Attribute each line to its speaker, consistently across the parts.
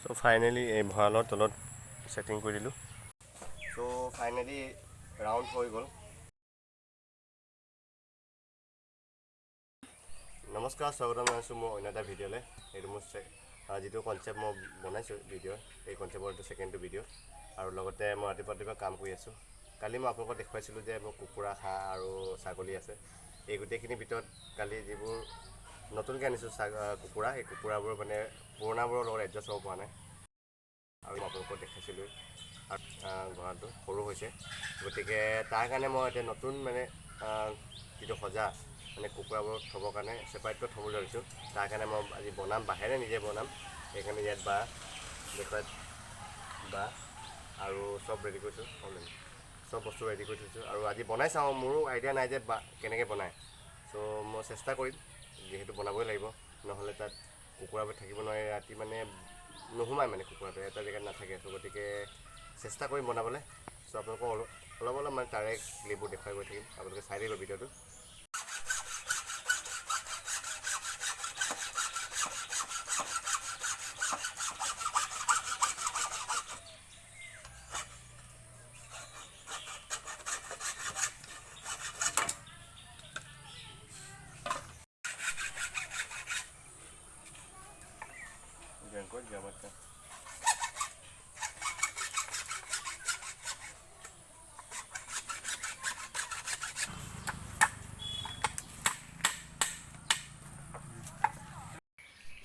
Speaker 1: So finally এই ভঁৰালৰ তলত সেটিং কৰি দিলোঁ। So finally round হৈ গ'ল। নমস্কাৰ, স্বাগতম জনাইছোঁ মোৰ অন্য এটা ভিডিঅ'লৈ। এইটো মোৰ যিটো কনচেপ্ট মই বনাইছোঁ ভিডিঅ', এই কনচেপ্টৰ এইটো ছেকেণ্ডটো ভিডিঅ'। আৰু লগতে মই ৰাতিপুৱা কাম কৰি আছোঁ। কালি মই আপোনালোকক দেখুৱাইছিলোঁ যে মোৰ কুকুৰা, হাঁহ আৰু ছাগলী আছে। এই গোটেইখিনিৰ ভিতৰত কালি যিবোৰ নতুনকৈ আনিছোঁ কুকুৰা, এই কুকুৰাবোৰ মানে পুৰণাবোৰৰ লগত এডজাষ্ট হ'ব পৰা নাই। আৰু মই আপোনালোকক দেখাইছিলোঁ গঁৰালটো সৰু হৈছে, গতিকে তাৰ কাৰণে মই এতিয়া নতুন মানে যিটো সজা মানে কুকুৰাবোৰ থ'বৰ কাৰণে ছেপাৰেটকৈ থ'ব ধৰিছোঁ। তাৰ কাৰণে মই আজি বনাম, বাঁহেৰে নিজে বনাম। সেইকাৰণে ইয়াত বাঁহ দেখুৱাই বাঁহ আৰু চব ৰেডি কৰিছোঁ, চব বস্তু ৰেডি কৰি থৈছোঁ। আৰু আজি বনাই চাওঁ, মোৰো আইডিয়া নাই যে কেনেকৈ বনায়। চ' মই চেষ্টা কৰিম, যিহেতু বনাবই লাগিব, নহ'লে তাত কুকুৰাবোৰ থাকিব নোৱাৰে। ৰাতি মানে নোসোমায় মানে কুকুৰাটো এটা জেগাত নাথাকে। চ' গতিকে চেষ্টা কৰিম বনাবলৈ। চ' আপোনালোকক অলপ মানে তাৰে ক্লিপবোৰ দেখুৱাই গৈ থাকিম, আপোনালোকে চাই দিব ভিডিঅ'টো।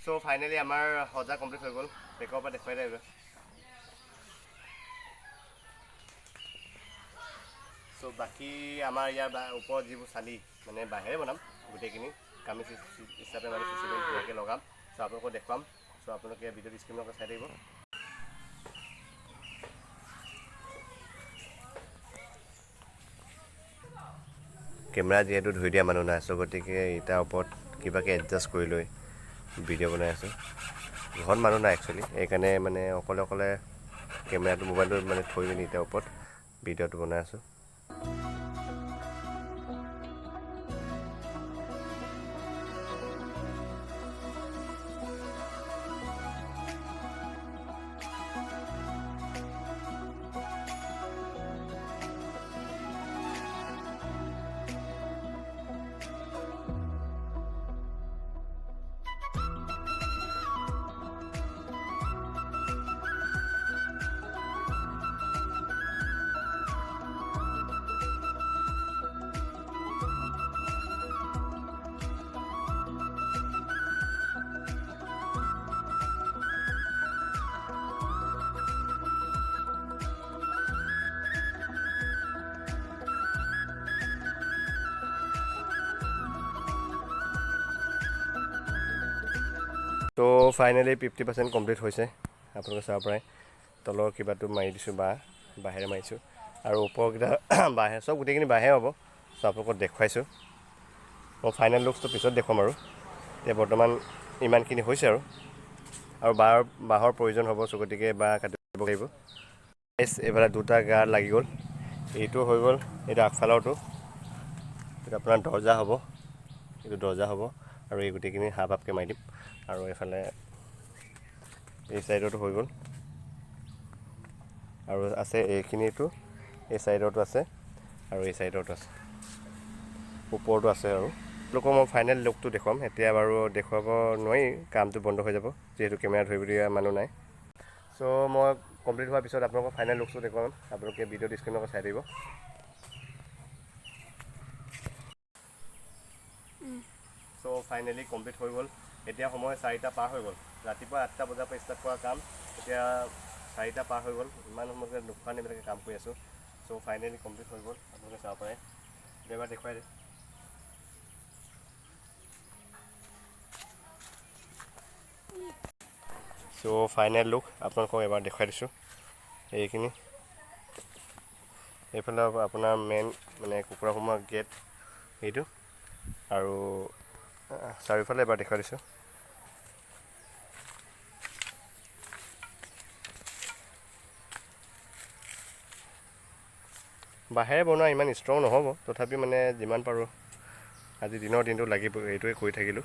Speaker 1: চ' ফাইনেলি আমাৰ সজা কমপ্লিট হৈ গ'ল। বেকৰ পৰা দেখুৱাই দিব। চ' বাকী আমাৰ ইয়াৰ ওপৰত যিবোৰ চালি মানে বাঁহেৰে বনাম, গোটেইখিনি কামি হিচাপে মানে চুচি ধুনীয়াকৈ লগাম। চ' আপোনালোকক দেখুৱাম। চ' আপোনালোকে ভিডিঅ'টো স্ক্ৰীণত চাই থাকিব। কেমেৰা যিহেতু ধৰি দিয়া মানুহ নাই, চ' গতিকে ইটাৰ ওপৰত কিবাকৈ এডজাষ্ট কৰি লৈ ভিডিঅ' বনাই আছোঁ। ঘৰত মানুহ নাই একচুৱেলি, সেইকাৰণে মানে অকলে কেমেৰাটো মোবাইলটো মানে থৈ পিনি ইটাৰ ওপৰত ভিডিঅ'টো বনাই আছোঁ। তো ফাইনেলি 50% কমপ্লিট হৈছে। আপোনালোকে চাব পাৰে তলৰ কিবাটো মাৰি দিছোঁ, বাঁহেৰে মাৰিছোঁ। আৰু ওপৰকেইটা বাঁহে, চব গোটেইখিনি বাঁহে হ'ব। চ' আপোনালোকক দেখুৱাইছোঁ। মই ফাইনেল লুকছটো পিছত দেখুৱাম। আৰু এতিয়া বৰ্তমান ইমানখিনি হৈছে আৰু বাঁহৰ প্ৰয়োজন হ'ব। চ' গতিকে বাঁহ কাটিব লাগিব। এইফালে দুটা গাৰ্ড লাগি গ'ল, এইটো হৈ গ'ল। এইটো আগফালৰটো, এইটো আপোনাৰ দৰ্জা হ'ব, এইটো দৰ্জা হ'ব। আৰু এই গোটেইখিনি হাফ মাৰি দিম। আৰু এইফালে এই চাইডতো হৈ গ'ল। আৰু আছে এইখিনিতো, এই চাইডতো আছে আৰু এই চাইডতো আছে, ওপৰতো আছে। আৰু তেওঁলোকক মই ফাইনেল লুকটো দেখুৱাম। এতিয়া বাৰু দেখুৱাব নোৱাৰি, কামটো বন্ধ হৈ যাব, যিহেতু কেমেৰা ধৰিব দিয়া মানুহ নাই। চ' মই কমপ্লিট হোৱাৰ পিছত আপোনালোকক ফাইনেল লুকটো দেখুৱাম। আপোনালোকে ভিডিঅ'টো স্ক্ৰীণত চাই দিব। চ' ফাইনেলি কমপ্লিট হৈ গ'ল। এতিয়া সময় 4টা পাৰ হৈ গ'ল। ৰাতিপুৱা 8টা বজাৰ পৰা ষ্টাৰ্ট কৰা কাম, এতিয়া 4টা পাৰ হৈ গ'ল। ইমান সময়তে নোখোৱা নেমেলাকৈ কাম কৰি আছোঁ। চ' ফাইনেলি কমপ্লিট হৈ গ'ল। আপোনালোকে চাব পাৰে। এবাৰ দেখুৱাই দিয়ে। চ' ফাইনেল লুক আপোনালোকক এবাৰ দেখুৱাই দিছোঁ। এইখিনি এইফালে আপোনাৰ মেইন মানে কুকুৰা সোমোৱা গেট এইটো, আৰু চাৰিওফালে এবাৰ দেখুৱাই দিছোঁ। বাঁহেৰে বনোৱা ইমান ষ্ট্ৰং নহ'ব, তথাপি মানে যিমান পাৰোঁ আজি দিনটো লাগিব, এইটোৱে কৰি থাকিলোঁ।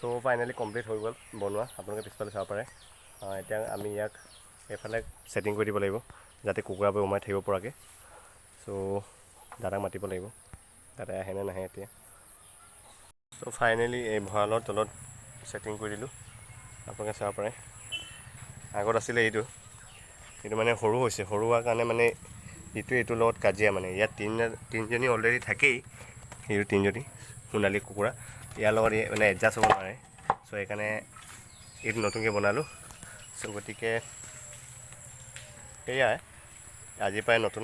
Speaker 1: চ' ফাইনেলি কমপ্লিট হৈ গ'ল বনোৱা, আপোনালোকে পিছফালে চাব পাৰে। এতিয়া আমি ইয়াক এইফালে ছেটিং কৰি দিব লাগিব যাতে কুকুৰাবোৰ সোমাই থাকিব পৰাকৈ। চ' দাদাক মাতিব লাগিব, দাদাই আহেনে নাহে এতিয়া। চ' ফাইনেলি এই ভঁৰালৰ তলত ছেটিং কৰি দিলোঁ, আপোনালোকে চাব পাৰে। আগত আছিলে এইটো মানে সৰু হৈছে, সৰু হোৱাৰ কাৰণে মানে এইটোৰ লগত কাজিয়া। মানে ইয়াত তিনিজনী অলৰেডি থাকেই, সেইটো তিনিজনী সোণালী কুকুৰা, ইয়াৰ লগত মানে এডজাষ্ট হ'ব নোৱাৰে। চ' সেইকাৰণে এইটো নতুনকৈ বনালোঁ। চ' গতিকে সেয়াই আজিৰ পৰাই নতুন